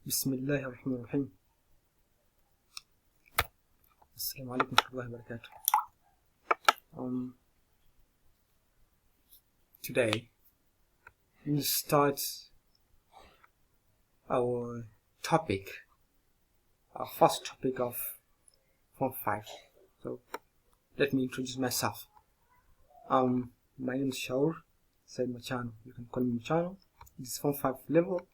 Bismillahirrahmanirrahim. Assalamu alaikum warahmatullahi wabarakatuh. Today we'll start our topic, our first topic of Form 5. So let me introduce myself. My name is Shaur Said Machano. You can call me Machano. This is Form 5 level.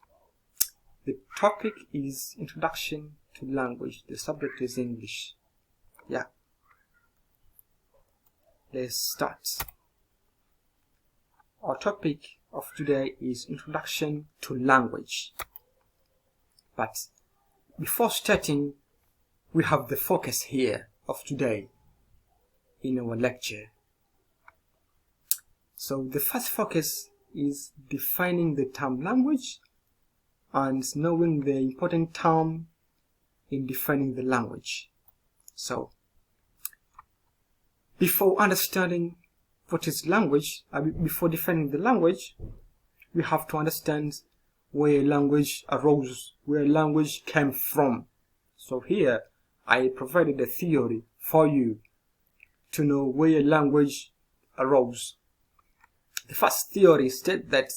The topic is Introduction to Language. The subject is English. Yeah. Let's start. Our topic of today is Introduction to Language. But before starting, we have the focus here of today in our lecture. So the first focus is defining the term language and knowing the important term in defining the language. So before understanding what is language, before defining the language, we have to understand where language arose, where language came from. So here I provided a theory for you to know where language arose. The first theory states that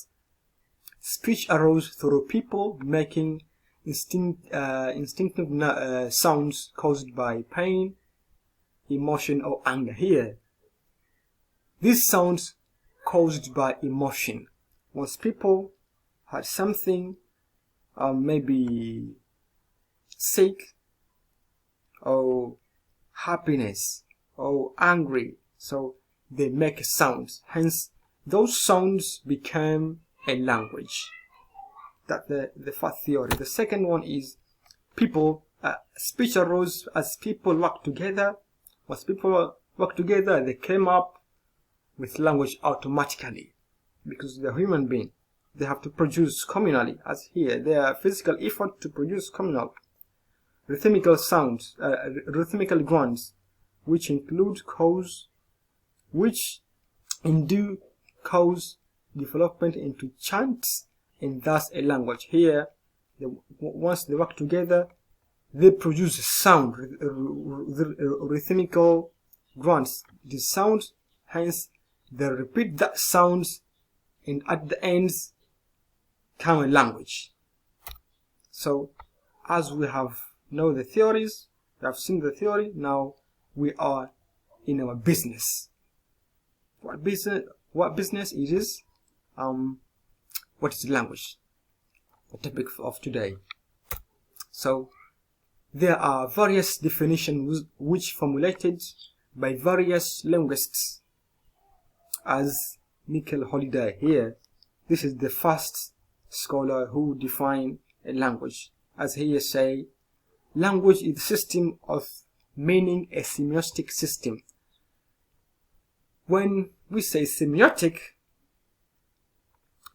speech arose through people making instinctive sounds caused by pain, emotion, or anger. Here, these sounds caused by emotion. Once people had something, maybe sick, or happiness, or angry, so they make sounds. Hence, those sounds became a language. That's the first theory. The second one is speech arose as people work together. As people work together, they came up with language automatically, because they're human beings. They have to produce communally, as here, their physical effort to produce communal rhythmical sounds, rhythmical grunts, which include cause, which indeed cause development into chants, and thus a language. Here, once they work together, they produce sound, rhythmical grunts. The sound, hence they repeat that sounds, and at the ends come a language. So, as we have know the theories, we have seen the theory. Now we are in our business. What business it is? What is language? The topic of today. So there are various definitions which formulated by various linguists, as Nickel Holiday here. This is the first scholar who defined a language. As he say, language is a system of meaning, a semiotic system. When we say semiotic,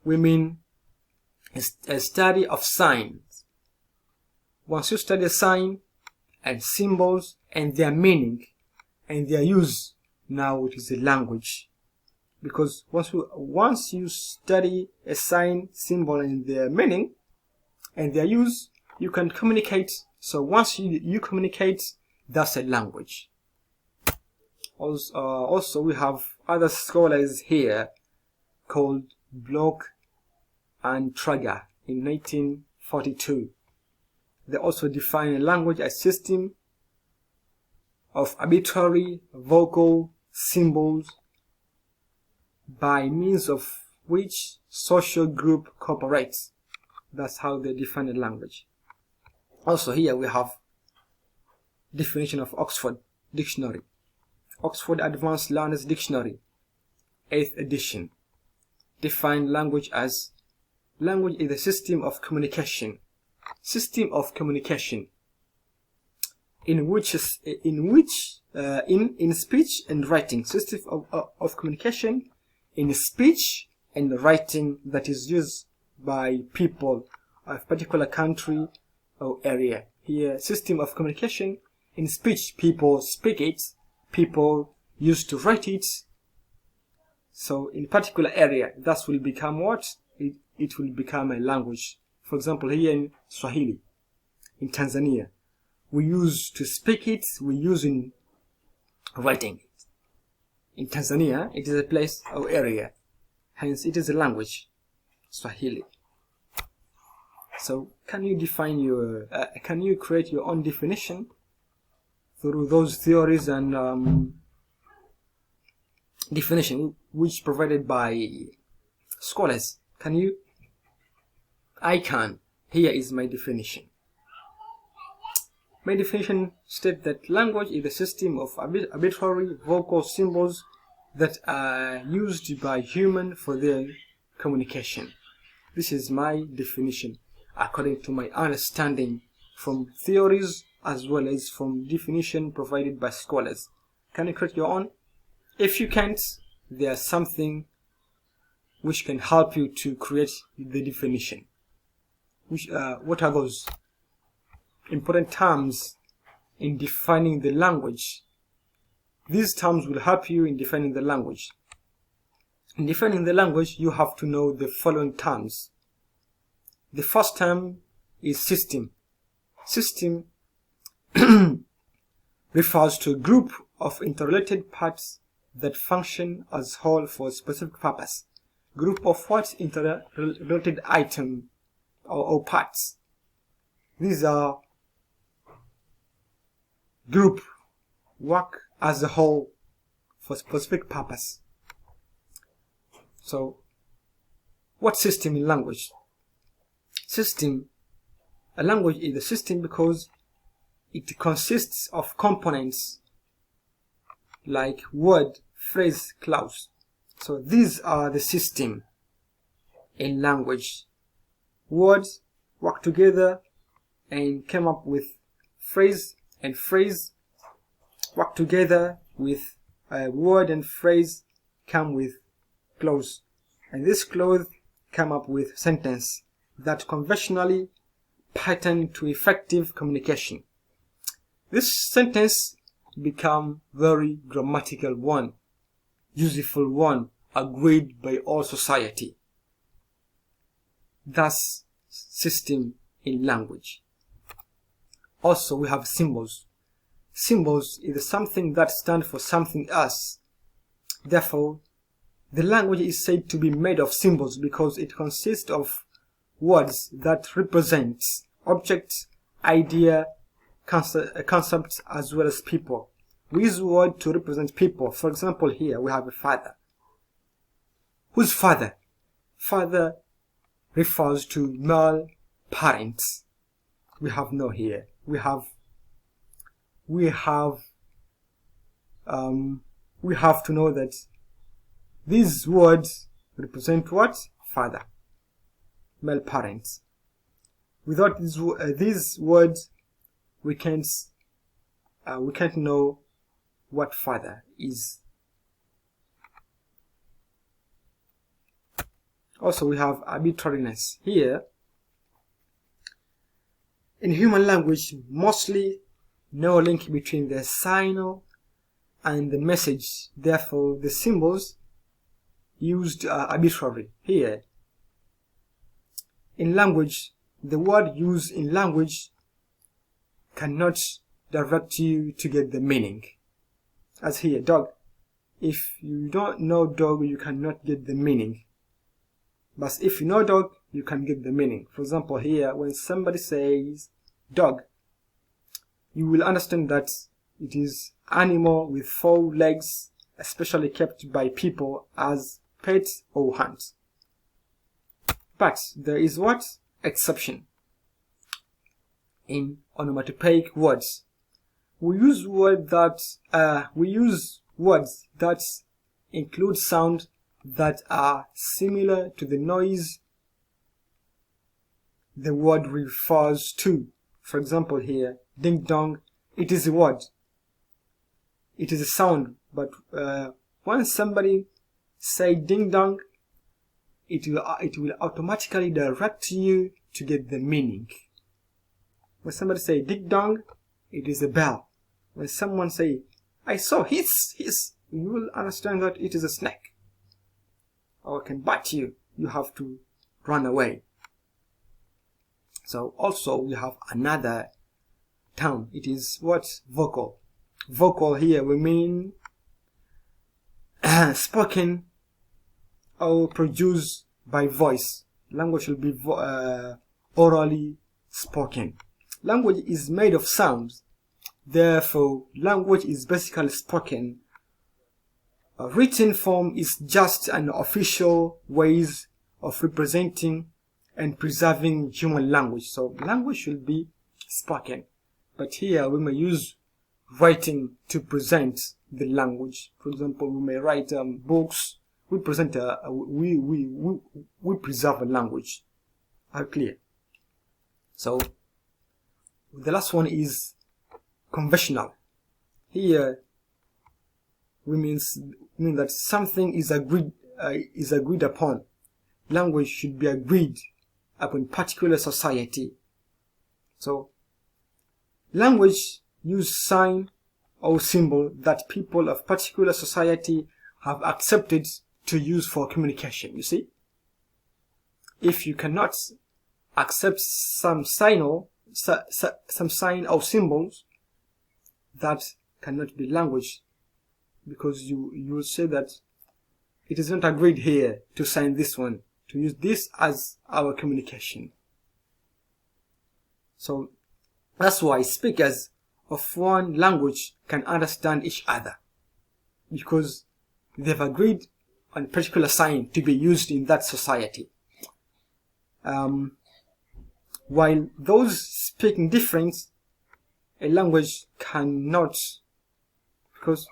we mean a study of signs. Once you study a sign and symbols and their meaning and their use, now it is a language. Because once you study a sign, symbol, and their meaning and their use, you can communicate. So once you communicate, that's a language. Also, we have other scholars here called Bloch and Trager in 1942. They also define a language as a system of arbitrary vocal symbols by means of which social group cooperates. That's how they define a language. Also here we have definition of Oxford Dictionary. Oxford Advanced Learners Dictionary, 8th edition, define language as language is a system of communication. System of communication in speech and writing. System of communication in speech and writing that is used by people of a particular country or area. Here, system of communication in speech, people speak it, people used to write it. So in particular area, that will become what? It will become a language. For example, here in Swahili, in Tanzania. We use to speak it, we use in writing it. In Tanzania, it is a place or area, hence it is a language, Swahili. So can you define your, can you create your own definition through those theories and definition which provided by scholars? Can you? I can. Here is my definition. My definition states that language is a system of arbitrary vocal symbols that are used by humans for their communication. This is my definition, according to my understanding from theories as well as from definition provided by scholars. Can you create your own? If you can't, there's something which can help you to create the definition. What are those important terms in defining the language? These terms will help you in defining the language. In defining the language, you have to know the following terms. The first term is system. System refers to a group of interrelated parts that function as whole for a specific purpose. Group of what? Interrelated item or parts. These are group work as a whole for specific purpose. So, what system in language? System, a language is a system because it consists of components like word, phrase, clause. So these are the system in language. Words work together and came up with phrase, and phrase work together with a word and phrase come with clause, and this clause come up with sentence that conventionally pattern to effective communication. This sentence become very grammatical one, useful one, agreed by all society. Thus, system in language. Also, we have symbols. Symbols is something that stands for something else. Therefore, the language is said to be made of symbols because it consists of words that represent objects, idea, concepts, as well as people. We use word to represent people. For example, here we have a father. Whose father? Father refers to male parents. We have no here. We have to know that these words represent what? Father, male parents. Without these words, we can't know what father is. Also, we have arbitrariness here. In human language, mostly no link between the signal and the message. Therefore, the symbols used are arbitrary here. In language, the word used in language cannot direct you to get the meaning. As here, dog. If you don't know dog, you cannot get the meaning. But if you know dog, you can get the meaning. For example, here, when somebody says dog, you will understand that it is animal with 4 legs, especially kept by people as pets or hunts. But there is what? Exception. In onomatopoeic words, we use words that include sound that are similar to the noise the word refers to. For example, here, ding dong, it is a word. It is a sound, but when somebody say ding dong, it will automatically direct you to get the meaning. When somebody say ding dong, it is a bell. When someone say, I saw hiss, you will understand that it is a snake. Or can bite you. You have to run away. So also we have another term. It is what? Vocal. Vocal here we mean spoken or produced by voice. Language will be orally spoken. Language is made of sounds. Therefore, language is basically spoken. A written form is just an official ways of representing and preserving human language. So language should be spoken. But here we may use writing to present the language. For example, we may write books. We present we preserve a language. Are clear? So the last one is conventional. Here we mean that something is agreed upon. Language should be agreed upon particular society. So language use sign or symbol that people of particular society have accepted to use for communication. You see, if you cannot accept some sign or symbols, that cannot be language, because you will say that it is not agreed here to sign this one, to use this as our communication. So that's why speakers of one language can understand each other, because they've agreed on a particular sign to be used in that society. While those speaking different, a language cannot, because,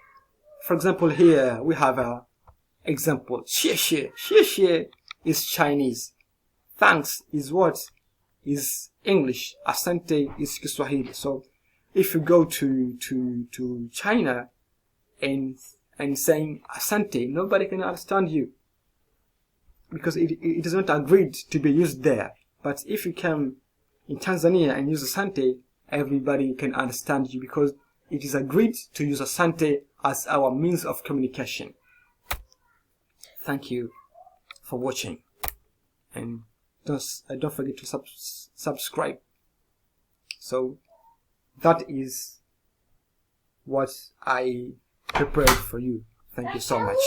for example, here we have a example. Xie xie is Chinese. Thanks is what? Is English. Asante is Kiswahili. So if you go to China and saying asante, nobody can understand you, because it is not agreed to be used there. But if you come in Tanzania and use asante, everybody can understand you, because it is agreed to use asante as our means of communication. Thank you for watching, and don't forget to subscribe. So that is what I prepared for you. Thank you so much.